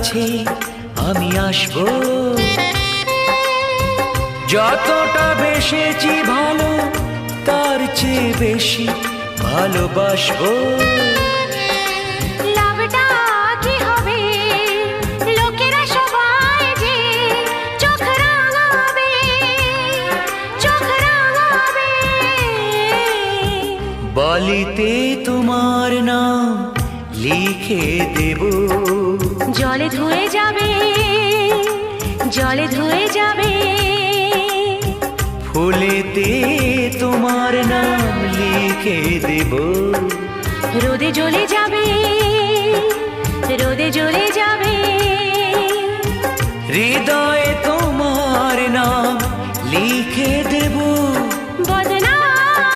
কাছে আমি আসবো, যতটা বেসেছি ভালো তার চেয়ে বেশি ভালোবাসবো। লাভটা কি হবে লোকেরা সবাই যে চোখ রাঙাবে, চোখ রাঙাবে। বলিতে তোমার নাম লিখে দেব, জলে ধুয়ে যাবে, জলে ধুয়ে যাবে। ফুলেতে তোমার নাম লিখে দেব, রোদে জ্বলে যাবে, রোদে জ্বলে যাবে। হৃদয়ে তোমার নাম লিখে দেব।